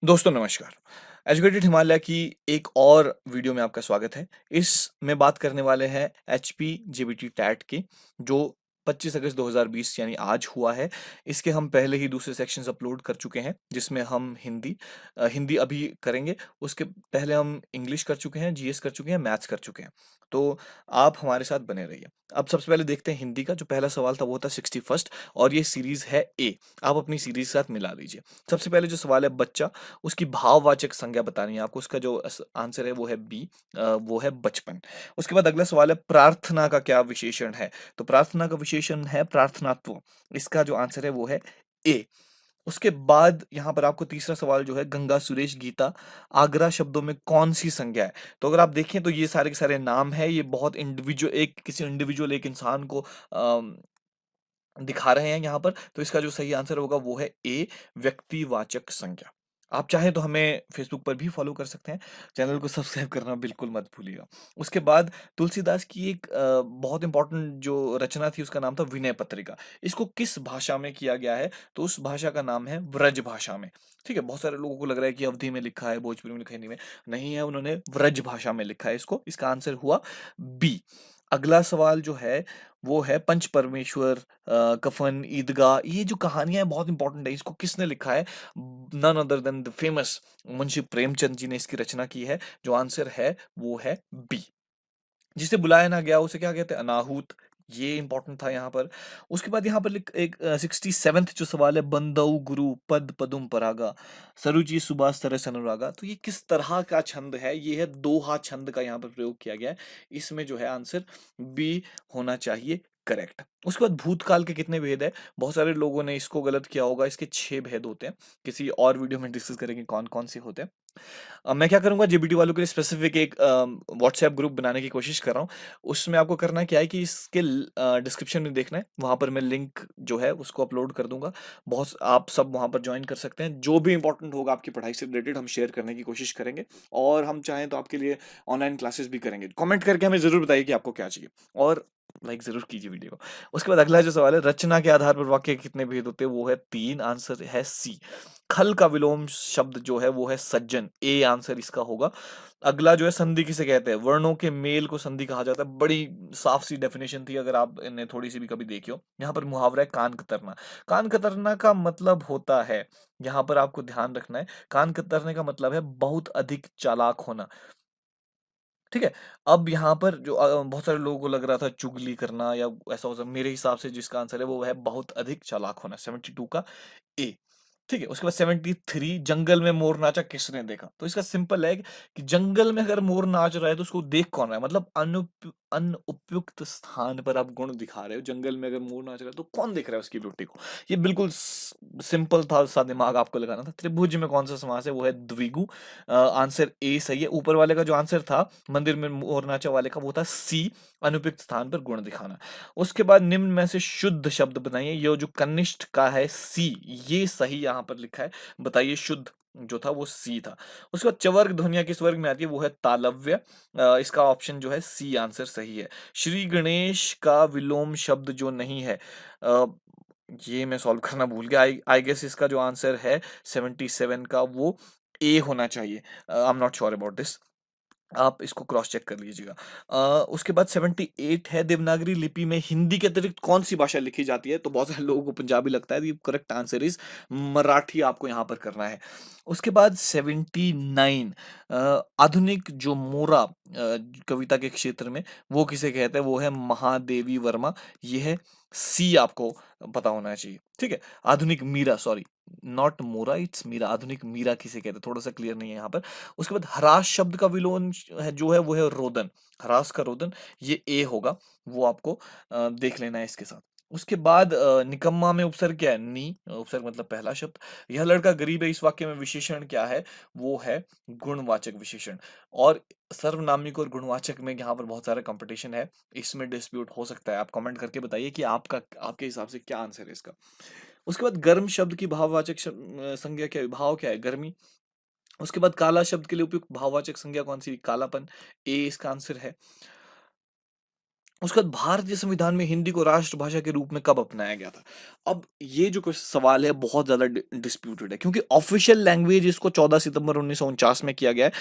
दोस्तों नमस्कार। एजुकेटेड हिमालय की एक और वीडियो में आपका स्वागत है। इसमें बात करने वाले हैं एचपी जेबीटी टैट की, जो 25 अगस्त 2020 यानी आज हुआ है। इसके हम पहले ही दूसरे सेक्शंस अपलोड कर चुके हैं, जिसमें हम हिंदी अभी करेंगे। उसके पहले हम इंग्लिश कर चुके हैं, जीएस कर चुके हैं, मैथ्स कर चुके हैं। तो आप हमारे साथ बने रहिए। अब सबसे पहले देखते हैं हिंदी का। जो पहला सवाल था वो था 61st और ये सीरीज़ है ए। आप अपनी सीरीज़ के साथ मिला लीजिए। सबसे पहले जो सवाल है बच्चा, उसकी भाववाचक संज्ञा बतानी है आपको। उसका जो आंसर है वो है बी, वो है बचपन। उसके बाद अगला सवाल है प्रार्थना का क्या विशेषण है? तो प्रार्थना का विशेषण है प्रार्थनात्व। इसका जो आंसर है वो है ए। उसके बाद यहाँ पर आपको तीसरा सवाल जो है गंगा, सुरेश, गीता, आगरा शब्दों में कौन-सी संज्ञा है? तो अगर आप देखें तो ये सारे के सारे नाम हैं, ये बहुत किसी इंडिविजुअल एक इंसान को दिखा रहे हैं यहाँ पर। तो इसका जो सही आंसर होगा वो है ए, व्यक्तिवाचक संज्ञा। आप चाहें तो हमें फ़ेसबुक पर भी फ़ॉलो कर सकते हैं। चैनल को सब्सक्राइब करना बिल्कुल मत भूलिएगा। उसके बाद तुलसीदास की एक बहुत इम्पोर्टेंट जो रचना थी उसका नाम था विनय पत्रिका। इसको किस भाषा में किया गया है? तो उस भाषा का नाम है व्रज भाषा में। ठीक है? बहुत सारे लोगों को लग रहा है कि अवधी में लिखा है, भोजपुरी में लिखा है, हिंदी में। नहीं है, उन्होंने व्रज भाषा में लिखा है इसको। इसका आंसर हुआ बी। अगला सवाल जो है वो है पंच परमेश्वर, कफन, ईदगाह, ये जो कहानियाँ हैं बहुत इंपॉर्टेंट है। इसको किसने लिखा है? None other than the famous Munshi Premchand ji ने इसकी रचना की है। जो आंसर है वो है बी। जिसे बुलाया ना गया उसे क्या कहते हैं? अनाहूत। ये इंपॉर्टेंट था यहाँ पर। उसके बाद यहाँ पर एक 67th जो सवाल है बंदउ गुरु पद पदुम परागा सरुचि सुबास तरस अनुरागा। तो ये किस तरह का छंद है? ये है दोहा छंद का यहाँ पर प्रयोग किया गया है। इसमें जो है आंसर बी होना चाहिए करेक्ट। उसके बाद भूतकाल के कितने भेद है? बहुत सारे लोगों ने इसको गलत किया होगा। इसके 6 भेद होते हैं। किसी और वीडियो में डिस्कस करेंगे कौन-कौन से होते हैं। मैं क्या करूँगा जेबीटी वालों के लिए स्पेसिफिक एक व्हाट्सएप ग्रुप बनाने की कोशिश कर रहा हूँ। उसमें आपको करना क्या है कि इसके डिस्क्रिप्शन में देखना है, वहाँ पर मैं लिंक जो है उसको अपलोड कर दूँगा। आप सब वहाँ पर जॉइन कर सकते हैं। जो भी इम्पोर्टेंट होगा आपकी पढ़ाई से रिलेटेड हम शेयर करने की कोशिश करेंगे और हम चाहें तो आपके लिए ऑनलाइन क्लासेस भी करेंगे। कमेंट करके हमें ज़रूर बताइए कि आपको क्या चाहिए और लाइक ज़रूर कीजिए वीडियो को। उसके बाद अगला जो सवाल है रचना के आधार पर वाक्य के कितने भेद होते हैं? वो है 3, आंसर है सी। खल का विलोम शब्द जो है वो है सज्जन, ए आंसर इसका होगा। अगला जो है संधि किसे कहते हैं? वर्णों के मेल को संधि कहा जाता है। बड़ी साफ-सी डेफिनिशन थी, अगर आपने थोड़ी-सी भी कभी देखी हो। यहाँ पर मुहावरा है कान कतरना। कान कतरना का मतलब होता है, यहाँ पर आपको ध्यान रखना है, कान कतरने का मतलब है बहुत अधिक चालाक होना। ठीक है? अब यहाँ पर जो बहुत सारे लोगों को लग रहा था चुगली करना या ऐसा हो मेरे हिसाब से जिसका आंसर है वो है बहुत अधिक चालाक होना, 72 का ए। ठीक है? उसके बाद 73 जंगल में मोर नाचा किसने देखा? तो इसका सिंपल है कि जंगल में अगर मोर नाच रहा है तो उसको देख कौन रहा है? मतलब अनुपयुक्त स्थान पर आप गुण दिखा रहे हो। जंगल में अगर मोर नाच रहा है तो कौन देख रहा है उसकी ब्यूटी को? ये बिल्कुल सिंपल था सा दिमाग आपको लगाना था। त्रिभुज में कौन-सा समास है? वो है द्विगु। आंसर ए सही है। ऊपर वाले का जो आंसर था मंदिर में मोर नाचा वाले का वो था सी, अनुपयुक्त स्थान पर गुण दिखाना। उसके बाद निम्न में से शुद्ध शब्द बनाइए। ये जो कनिष्ठ का है सी, ये सही यहाँ पर लिखा है। बताइए शुद्ध जो था वो सी था। उसके बाद चवर्ग ध्वनिया किस वर्ग में आती है? वो है तालव्य। इसका ऑप्शन जो है सी आंसर सही है। श्री गणेश का विलोम शब्द जो नहीं है, अ, ये मैं सॉल्व करना भूल गया। आई आई गेस इसका जो आंसर है 77 का वो ए होना चाहिए। I am not sure about this. आप इसको क्रॉस चेक कर लीजिएगा। उसके बाद 78 है देवनागरी लिपि में हिंदी के अतिरिक्त कौन-सी भाषा लिखी जाती है? तो बहुत सारे लोगों को पंजाबी लगता है। The correct answer is Marathi आपको यहाँ पर करना है। उसके बाद 79 आधुनिक जो मोरा कविता के क्षेत्र में वो किसे कहते हैं? वो है महादेवी वर्मा। ये है सी आपको पता होना चाहिए। ठीक है? आधुनिक मीरा सॉरी नॉट मोरा इट्स मीरा। आधुनिक मीरा किसे कहते हैं? थोड़ा-सा क्लियर नहीं है यहाँ पर। उसके बाद हरास शब्द का विलोम है जो है वो है रोदन। हरास का रोदन ये ए होगा। वो आपको देख लेना है इसके साथ। उसके बाद निकम्मा में उपसर्ग क्या है? नी। उपसर्ग मतलब पहला शब्द। यह लड़का गरीब है इस वाक्य में विशेषण क्या है? वो है गुणवाचक विशेषण। और सर्वनामिक और गुणवाचक में यहाँ पर बहुत सारा कॉम्पिटिशन है। इसमें डिस्प्यूट हो सकता है। आप कमेंट करके बताइए कि आपके हिसाब से क्या आंसर है इसका। उसके बाद गर्म शब्द की भाववाचक संज्ञा क्या है? भाव क्या है? गर्मी। उसके बाद काला शब्द के लिए उपयुक्त भाववाचक संज्ञा कौन-सी? कालापन। ए इसका आंसर है। उसके बाद भारतीय संविधान में हिंदी को राष्ट्रभाषा के रूप में कब अपनाया गया था? अब ये जो कुछ सवाल है बहुत ज़्यादा डिस्प्यूटेड है क्योंकि ऑफिशियल लैंग्वेज इसको 14 सितंबर 1949 में किया गया है।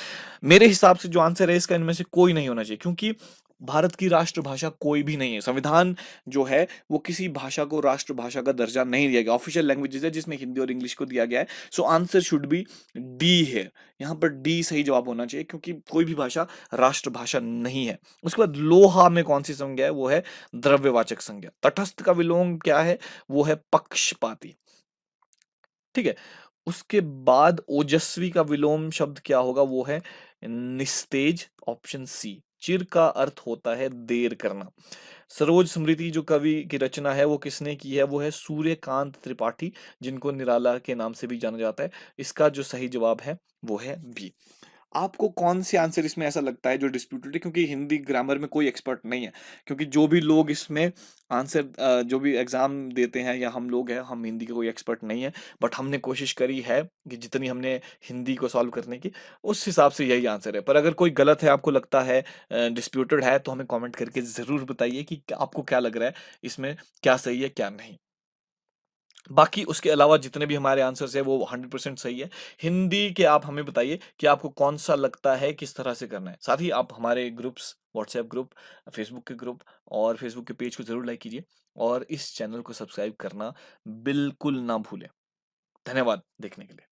मेरे हिसाब से जो आंसर है इसका इनमें से कोई नहीं होना चाहिए क्योंकि भारत की राष्ट्रभाषा कोई भी नहीं है। संविधान जो है वो किसी भाषा को राष्ट्रभाषा का दर्जा नहीं दिया गया। ऑफिशियल लैंग्वेजेज़ है जिसमें हिंदी और इंग्लिश को दिया गया है। So answer should be D here. यहाँ पर डी सही जवाब होना चाहिए क्योंकि कोई भी भाषा राष्ट्रभाषा नहीं है। उसके बाद लोहा में कौन-सी संज्ञा है? वो है द्रव्यवाचक संज्ञा। तटस्थ का विलोम क्या है? वो है पक्षपाती। ठीक है? उसके बाद ओजस्वी का विलोम शब्द क्या होगा? वो है निस्तेज, ऑप्शन सी। चिर का अर्थ होता है देर करना। सरोज स्मृति जो कवि की रचना है वो किसने की है? वो है सूर्यकांत त्रिपाठी जिनको निराला के नाम से भी जाना जाता है। इसका जो सही जवाब है वो है बी। आपको कौन से आंसर इसमें ऐसा लगता है जो डिस्प्यूटेड है? क्योंकि हिंदी ग्रामर में कोई एक्सपर्ट नहीं है। क्योंकि जो भी लोग इसमें आंसर जो भी एग्ज़ाम देते हैं या हम लोग हैं, हम हिंदी के कोई एक्सपर्ट नहीं है। बट हमने कोशिश करी है कि जितनी हमने हिंदी को सॉल्व करने की, उस हिसाब से यही आंसर है। पर अगर कोई गलत है, आपको लगता है डिस्प्यूटेड है, तो हमें कमेंट करके ज़रूर बताइए कि आपको क्या लग रहा है, इसमें क्या सही है, क्या नहीं। बाकी उसके अलावा जितने भी हमारे आंसर्स हैं वो 100% सही है। हिंदी के आप हमें बताइए कि आपको कौन-सा लगता है, किस तरह से करना है। साथ ही आप हमारे ग्रुप्स, व्हाट्सएप ग्रुप, फेसबुक के ग्रुप और फेसबुक के पेज को ज़रूर लाइक कीजिए और इस चैनल को सब्सक्राइब करना बिल्कुल ना भूलें। धन्यवाद देखने के लिए।